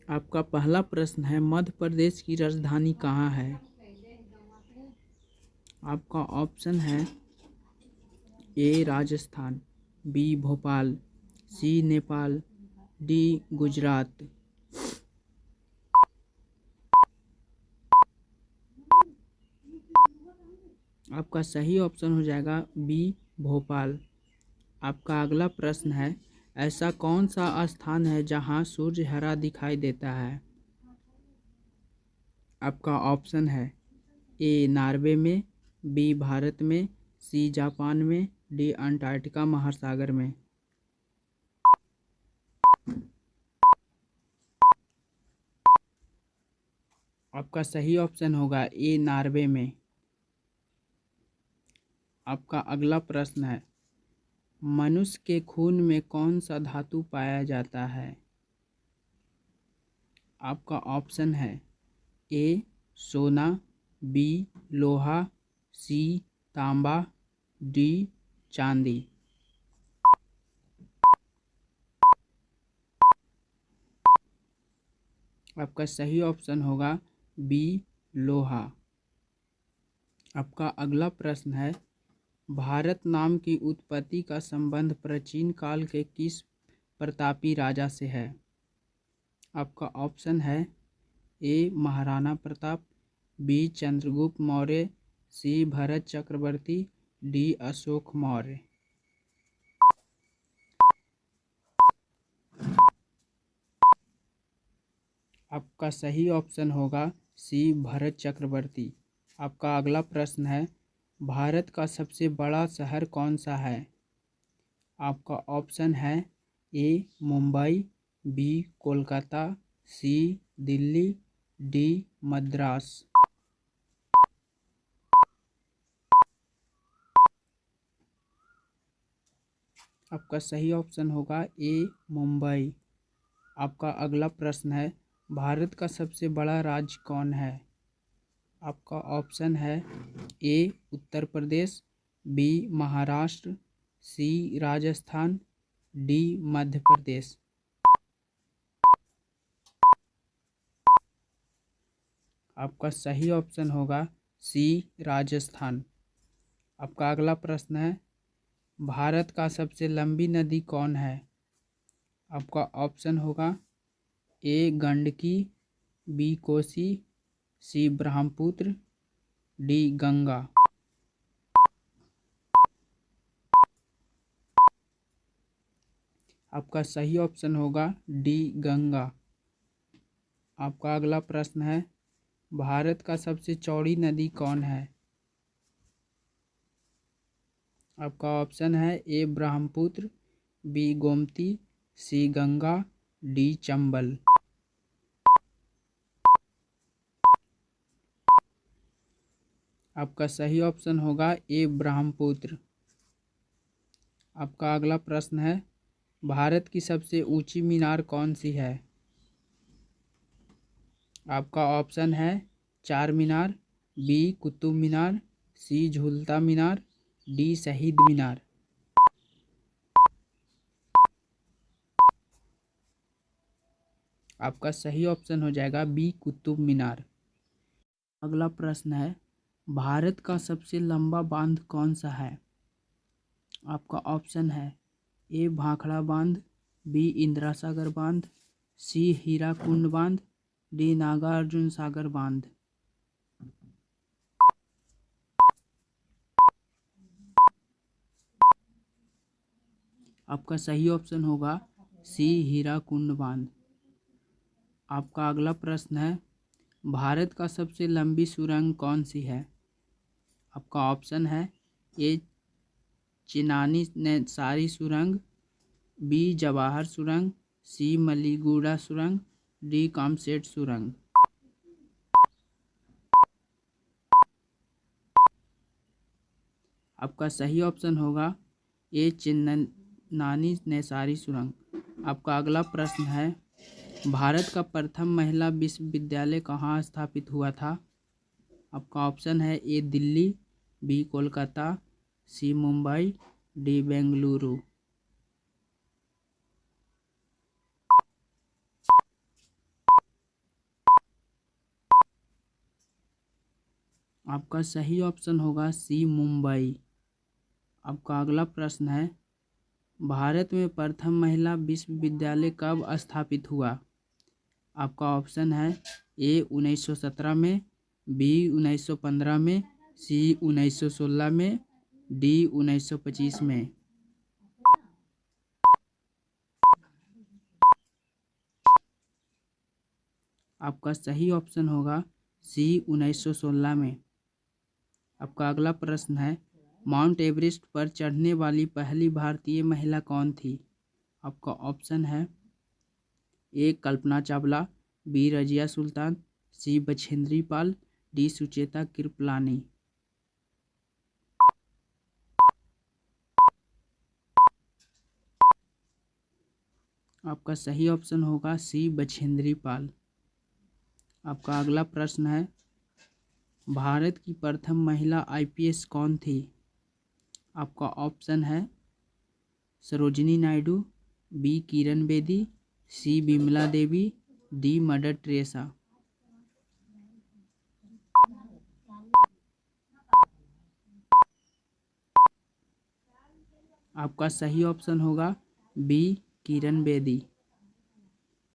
आपका पहला प्रश्न है, मध्य प्रदेश की राजधानी कहाँ है? आपका ऑप्शन है ए राजस्थान, बी भोपाल, सी नेपाल, डी गुजरात। आपका सही ऑप्शन हो जाएगा बी भोपाल। आपका अगला प्रश्न है, ऐसा कौन सा स्थान है जहां सूर्य हरा दिखाई देता है? आपका ऑप्शन है ए नॉर्वे में, बी भारत में, सी जापान में, डी अंटार्कटिका महासागर में। आपका सही ऑप्शन होगा ए नॉर्वे में। आपका अगला प्रश्न है, मनुष्य के खून में कौन सा धातु पाया जाता है? आपका ऑप्शन है ए सोना, बी लोहा, सी तांबा, डी चांदी। आपका सही ऑप्शन होगा बी लोहा। आपका अगला प्रश्न है, भारत नाम की उत्पत्ति का संबंध प्राचीन काल के किस प्रतापी राजा से है? आपका ऑप्शन है ए महाराणा प्रताप, बी चंद्रगुप्त मौर्य, सी भरत चक्रवर्ती, डी अशोक मौर्य। आपका सही ऑप्शन होगा सी भरत चक्रवर्ती। आपका अगला प्रश्न है, भारत का सबसे बड़ा शहर कौन सा है? आपका ऑप्शन है ए मुंबई, बी कोलकाता, सी दिल्ली, डी मद्रास। आपका सही ऑप्शन होगा ए मुंबई। आपका अगला प्रश्न है, भारत का सबसे बड़ा राज्य कौन है? आपका ऑप्शन है ए उत्तर प्रदेश, बी महाराष्ट्र, सी राजस्थान, डी मध्य प्रदेश। आपका सही ऑप्शन होगा सी राजस्थान। आपका अगला प्रश्न है, भारत का सबसे लंबी नदी कौन है? आपका ऑप्शन होगा ए गंडकी, बी कोसी, सी ब्रह्मपुत्र, डी गंगा। आपका सही ऑप्शन होगा डी गंगा। आपका अगला प्रश्न है, भारत का सबसे चौड़ी नदी कौन है? आपका ऑप्शन है ए ब्रह्मपुत्र, बी गोमती, सी गंगा, डी चंबल। आपका सही ऑप्शन होगा ए ब्रह्मपुत्र। आपका अगला प्रश्न है, भारत की सबसे ऊंची मीनार कौन सी है? आपका ऑप्शन है चार मीनार, बी कुतुब मीनार, सी झूलता मीनार, डी शहीद मीनार। आपका सही ऑप्शन हो जाएगा बी कुतुब मीनार। अगला प्रश्न है, भारत का सबसे लंबा बांध कौन सा है? आपका ऑप्शन है ए भाखड़ा बांध, बी इंदिरा सागर बांध, सी हीराकुंड बांध, डी नागार्जुन सागर बांध। आपका सही ऑप्शन होगा सी हीराकुंड बांध। आपका अगला प्रश्न है, भारत का सबसे लंबी सुरंग कौन सी है? आपका ऑप्शन है ए चिनानी नेसारी सुरंग, बी जवाहर सुरंग, सी मलीगुड़ा सुरंग, डी कामसेट सुरंग। आपका सही ऑप्शन होगा ए चिन्नानी नेसारी सुरंग। आपका अगला प्रश्न है, भारत का प्रथम महिला विश्वविद्यालय कहाँ स्थापित हुआ था? आपका ऑप्शन है ए दिल्ली, बी कोलकाता, सी मुंबई, डी बेंगलुरु। आपका सही ऑप्शन होगा सी मुंबई। आपका अगला प्रश्न है, भारत में प्रथम महिला विश्वविद्यालय कब स्थापित हुआ? आपका ऑप्शन है ए 1917 में, बी 1915 में, सी 1916 में, डी 1925 में। आपका सही ऑप्शन होगा सी 1916 में। आपका अगला प्रश्न है, माउंट एवरेस्ट पर चढ़ने वाली पहली भारतीय महिला कौन थी? आपका ऑप्शन है ए कल्पना चावला, बी रजिया सुल्तान, सी बछेंद्री पाल, डी सुचेता कृपलानी। आपका सही ऑप्शन होगा सी बछेंद्री पाल। आपका अगला प्रश्न है, भारत की प्रथम महिला आईपीएस कौन थी? आपका ऑप्शन है सरोजिनी नायडू, बी किरण बेदी, सी बिमला देवी, डी मदर टेरेसा। आपका सही ऑप्शन होगा बी किरण बेदी।